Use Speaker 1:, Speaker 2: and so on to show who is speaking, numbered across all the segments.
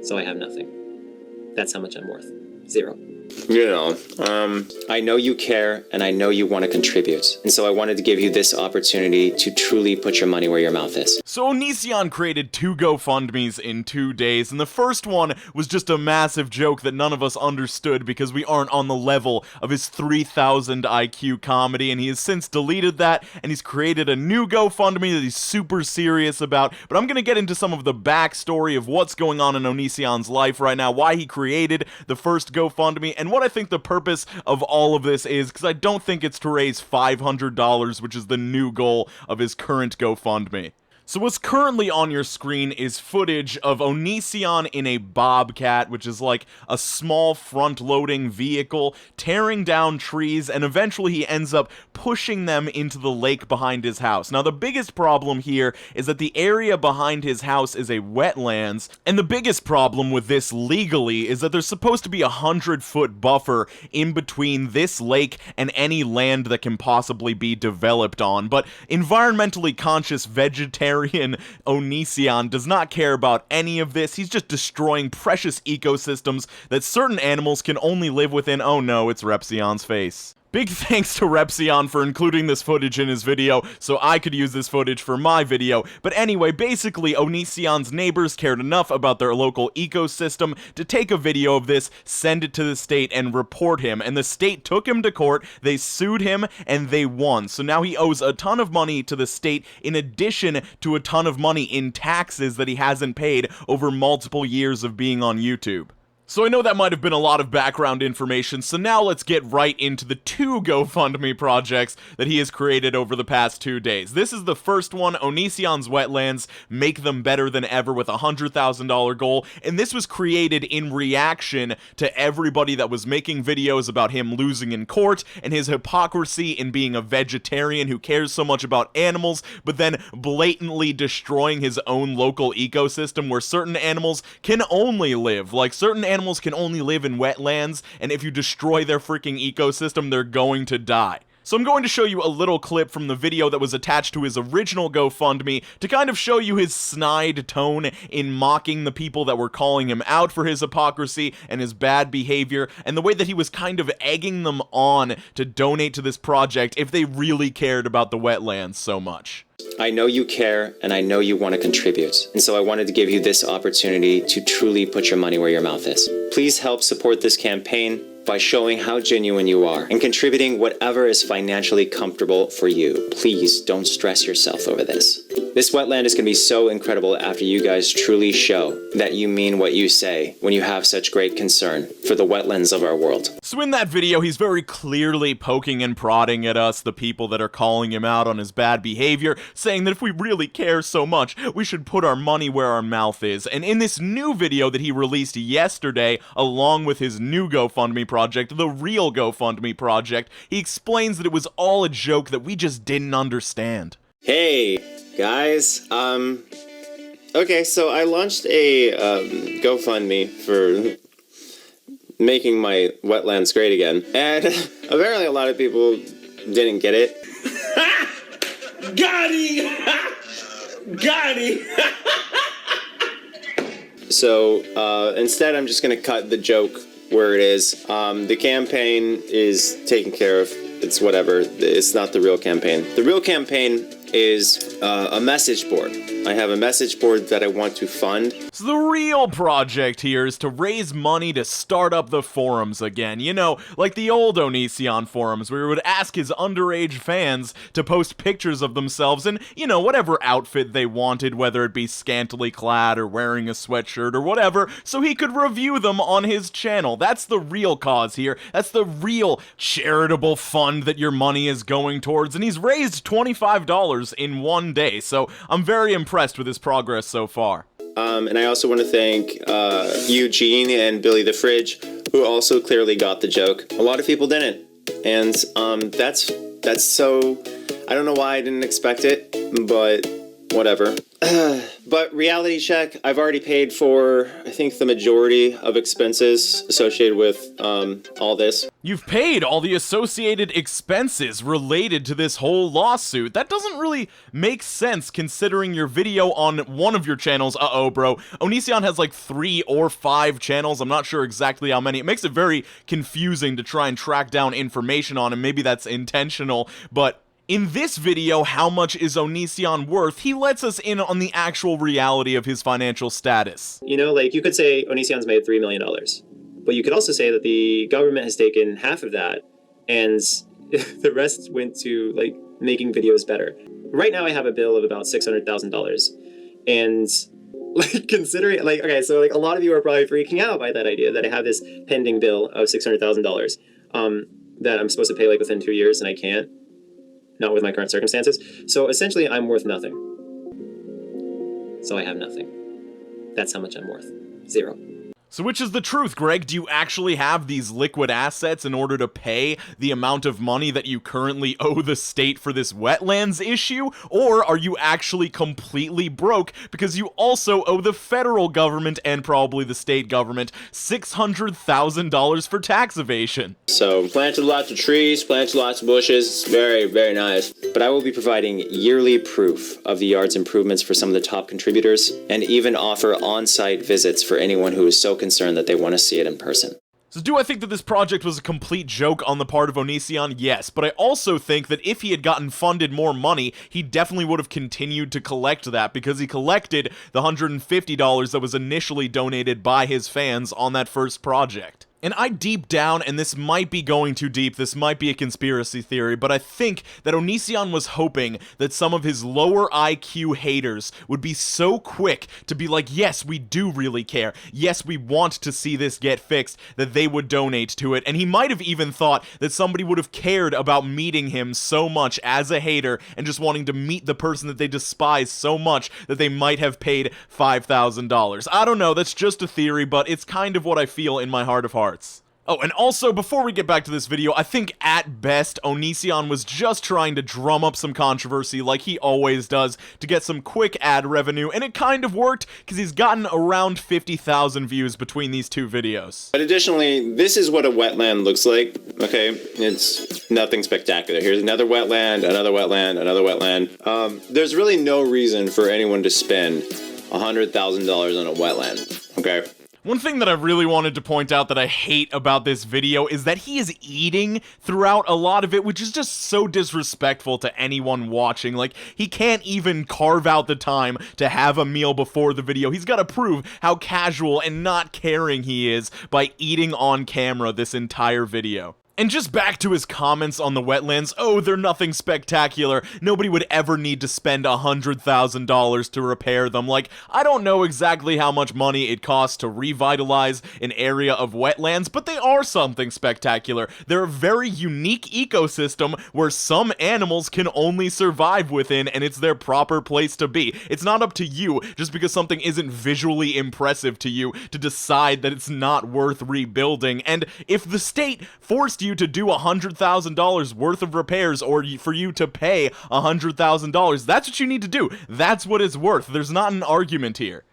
Speaker 1: So I have nothing. That's how much I'm worth. 0.
Speaker 2: You know, I know you care and I know you want to contribute. And so I wanted to give you this opportunity to truly put your money where your mouth is.
Speaker 3: So Onision created 2 GoFundMes in 2 days, and the first one was just a massive joke that none of us understood because we aren't on the level of his 3,000 IQ comedy, and he has since deleted that, and he's created a new GoFundMe that he's super serious about. But I'm gonna get into some of the backstory of what's going on in Onision's life right now, why he created the first GoFundMe, and what I think the purpose of all of this is, because I don't think it's to raise $500, which is the new goal of his current GoFundMe. So what's currently on your screen is footage of Onision in a bobcat, which is like a small front-loading vehicle, tearing down trees, and eventually he ends up pushing them into the lake behind his house. Now, the biggest problem here is that the area behind his house is a wetlands, and the biggest problem with this legally is that there's supposed to be a 100-foot buffer in between this lake and any land that can possibly be developed on, but environmentally conscious vegetarian Onision does not care about any of this. He's just destroying precious ecosystems that certain animals can only live within. Oh no, it's Repsion's face. Big thanks to Repsion for including this footage in his video, so I could use this footage for my video. But anyway, basically, Onision's neighbors cared enough about their local ecosystem to take a video of this, send it to the state, and report him. And the state took him to court, they sued him, and they won. So now he owes a ton of money to the state, in addition to a ton of money in taxes that he hasn't paid over multiple years of being on YouTube. So I know that might have been a lot of background information, so now let's get right into the 2 GoFundMe projects that he has created over the past 2 days. This is the first one, Onision's Wetlands, Make Them Better Than Ever with a $100,000 goal, and this was created in reaction to everybody that was making videos about him losing in court and his hypocrisy in being a vegetarian who cares so much about animals, but then blatantly destroying his own local ecosystem where certain animals can only live, like certain animals can only live in wetlands, and if you destroy their freaking ecosystem, they're going to die. So I'm going to show you a little clip from the video that was attached to his original GoFundMe to kind of show you his snide tone in mocking the people that were calling him out for his hypocrisy and his bad behavior, and the way that he was kind of egging them on to donate to this project if they really cared about the wetlands so much.
Speaker 2: I know you care and I know you want to contribute. And so I wanted to give you this opportunity to truly put your money where your mouth is. Please help support this campaign by showing how genuine you are and contributing whatever is financially comfortable for you. Please don't stress yourself over this. This wetland is going to be so incredible after you guys truly show that you mean what you say when you have such great concern for the wetlands of our world.
Speaker 3: So in that video, he's very clearly poking and prodding at us, the people that are calling him out on his bad behavior, saying that if we really care so much, we should put our money where our mouth is. And in this new video that he released yesterday, along with his new GoFundMe project, the real GoFundMe project, he explains that it was all a joke that we just didn't understand.
Speaker 2: Hey, guys, okay, so I launched a GoFundMe for making my wetlands great again, and apparently a lot of people didn't get it.
Speaker 4: Got it! Got it!
Speaker 2: So, instead I'm just gonna cut the joke where it is. The campaign is taken care of. It's whatever. It's not the real campaign. The real campaign is a message board. I have a message board that I want to fund.
Speaker 3: So the real project here is to raise money to start up the forums again. You know, like the old Onision forums where he would ask his underage fans to post pictures of themselves in, you know, whatever outfit they wanted, whether it be scantily clad or wearing a sweatshirt or whatever, so he could review them on his channel. That's the real cause here. That's the real charitable fund that your money is going towards, and he's raised $25 in 1 day, so I'm very impressed with his progress so far.
Speaker 2: And I also want to thank Eugene and Billy the Fridge, who also clearly got the joke. A lot of people didn't, and that's so. I don't know why I didn't expect it, but whatever. But reality check, I've already paid for, I think, the majority of expenses associated with all this.
Speaker 3: You've paid all the associated expenses related to this whole lawsuit. That doesn't really make sense considering your video on one of your channels. Uh-oh, bro. Onision has like 3 or 5 channels. I'm not sure exactly how many. It makes it very confusing to try and track down information on him. Maybe that's intentional, but in this video, How Much is Onision Worth?, he lets us in on the actual reality of his financial status.
Speaker 1: You know, like, you could say Onision's made $3 million, but you could also say that the government has taken half of that, and the rest went to, like, making videos better. Right now I have a bill of about $600,000, and, like, considering, like, okay, so, like, a lot of you are probably freaking out by that idea that I have this pending bill of $600,000 that I'm supposed to pay, like, within 2 years, and I can't. Not with my current circumstances. So essentially, I'm worth nothing. So I have nothing. That's how much I'm worth. 0.
Speaker 3: So which is the truth, Greg? Do you actually have these liquid assets in order to pay the amount of money that you currently owe the state for this wetlands issue? Or are you actually completely broke because you also owe the federal government and probably the state government $600,000 for tax evasion?
Speaker 2: So, planted lots of trees, planted lots of bushes. Very, very nice. But I will be providing yearly proof of the yard's improvements for some of the top contributors, and even offer on-site visits for anyone who is so concerned that they want to see it in person.
Speaker 3: So do I think that this project was a complete joke on the part of Onision? Yes, but I also think that if he had gotten funded more money, he definitely would have continued to collect that, because he collected the $150 that was initially donated by his fans on that first project. And I deep down, and this might be going too deep, this might be a conspiracy theory, but I think that Onision was hoping that some of his lower IQ haters would be so quick to be like, yes, we do really care, yes, we want to see this get fixed, that they would donate to it. And he might have even thought that somebody would have cared about meeting him so much as a hater and just wanting to meet the person that they despise so much that they might have paid $5,000. I don't know, that's just a theory, but it's kind of what I feel in my heart of hearts. Oh, and also, before we get back to this video, I think at best, Onision was just trying to drum up some controversy like he always does to get some quick ad revenue, and it kind of worked, because he's gotten around 50,000 views between these 2 videos.
Speaker 2: But additionally, this is what a wetland looks like, okay? It's nothing spectacular. Here's another wetland, another wetland, another wetland. There's really no reason for anyone to spend $100,000 on a wetland, okay?
Speaker 3: One thing that I really wanted to point out that I hate about this video is that he is eating throughout a lot of it, which is just so disrespectful to anyone watching. Like, he can't even carve out the time to have a meal before the video. He's got to prove how casual and not caring he is by eating on camera this entire video. And just back to his comments on the wetlands, oh, they're nothing spectacular, nobody would ever need to spend $100,000 to repair them. Like, I don't know exactly how much money it costs to revitalize an area of wetlands, but they are something spectacular. They're a very unique ecosystem where some animals can only survive within, and it's their proper place to be. It's not up to you, just because something isn't visually impressive to you, to decide that it's not worth rebuilding. And if the state forced you to do $100,000 worth of repairs, or for you to pay $100,000, that's what you need to do. That's what it's worth. There's not an argument here.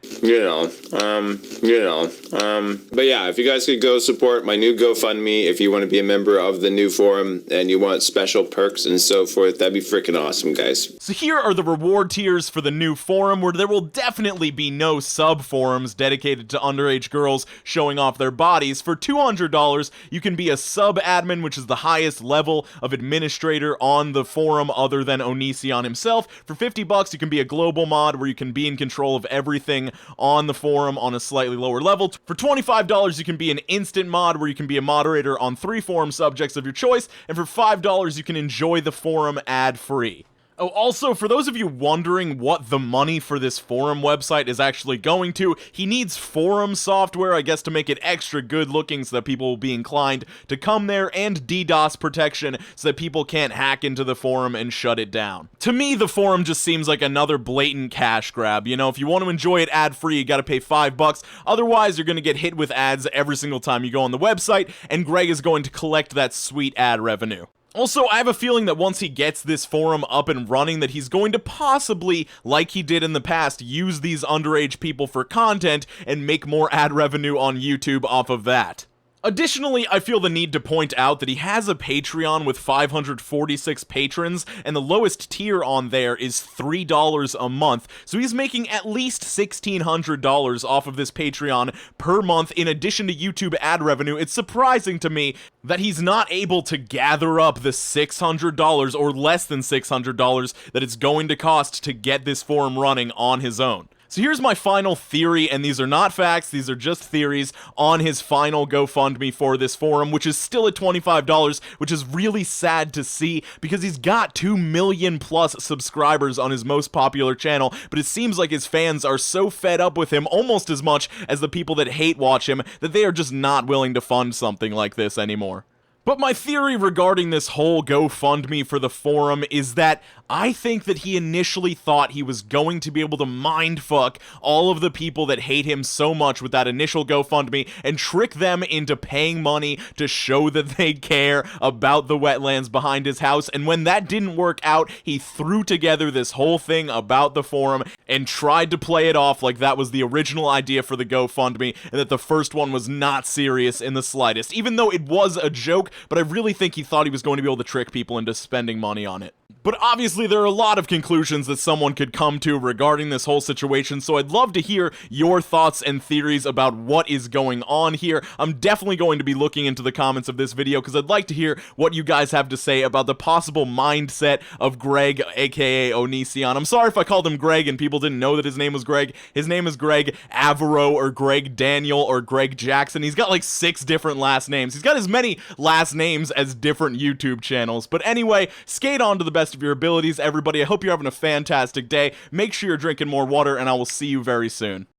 Speaker 2: But yeah, if you guys could go support my new GoFundMe, if you want to be a member of the new forum and you want special perks and so forth, that'd be freaking awesome, guys.
Speaker 3: So here are the reward tiers for the new forum, where there will definitely be no sub-forums dedicated to underage girls showing off their bodies. For $200, you can be a sub-admin, which is the highest level of administrator on the forum other than Onision himself. For $50, you can be a global mod, where you can be in control of everything on the forum on a slightly lower level. For $25, you can be an instant mod, where you can be a moderator on 3 forum subjects of your choice. And for $5, you can enjoy the forum ad-free. Oh, also, for those of you wondering what the money for this forum website is actually going to, he needs forum software, I guess, to make it extra good looking so that people will be inclined to come there, and DDoS protection so that people can't hack into the forum and shut it down. To me, the forum just seems like another blatant cash grab. You know, if you want to enjoy it ad-free, you gotta pay $5. Otherwise, you're gonna get hit with ads every single time you go on the website, and Greg is going to collect that sweet ad revenue. Also, I have a feeling that once he gets this forum up and running, that he's going to possibly, like he did in the past, use these underage people for content and make more ad revenue on YouTube off of that. Additionally, I feel the need to point out that he has a Patreon with 546 patrons, and the lowest tier on there is $3 a month, so he's making at least $1,600 off of this Patreon per month in addition to YouTube ad revenue. It's surprising to me that he's not able to gather up the $600 or less than $600 that it's going to cost to get this forum running on his own. So here's my final theory, and these are not facts, these are just theories, on his final GoFundMe for this forum, which is still at $25, which is really sad to see, because he's got 2 million plus subscribers on his most popular channel, but it seems like his fans are so fed up with him, almost as much as the people that hate watch him, that they are just not willing to fund something like this anymore. But my theory regarding this whole GoFundMe for the forum is that I think that he initially thought he was going to be able to mindfuck all of the people that hate him so much with that initial GoFundMe and trick them into paying money to show that they care about the wetlands behind his house. And when that didn't work out, he threw together this whole thing about the forum and tried to play it off like that was the original idea for the GoFundMe and that the first one was not serious in the slightest, even though it was a joke. But I really think he thought he was going to be able to trick people into spending money on it. But obviously there are a lot of conclusions that someone could come to regarding this whole situation, so I'd love to hear your thoughts and theories about what is going on here. I'm definitely going to be looking into the comments of this video because I'd like to hear what you guys have to say about the possible mindset of Greg, aka Onision. I'm sorry if I called him Greg and people didn't know that his name was Greg. His name is Greg Avero or Greg Daniel or Greg Jackson. He's got like 6 different last names. He's got as many last names as different YouTube channels. But anyway, skate on to the best of your abilities, everybody. I hope you're having a fantastic day. Make sure you're drinking more water, and I will see you very soon.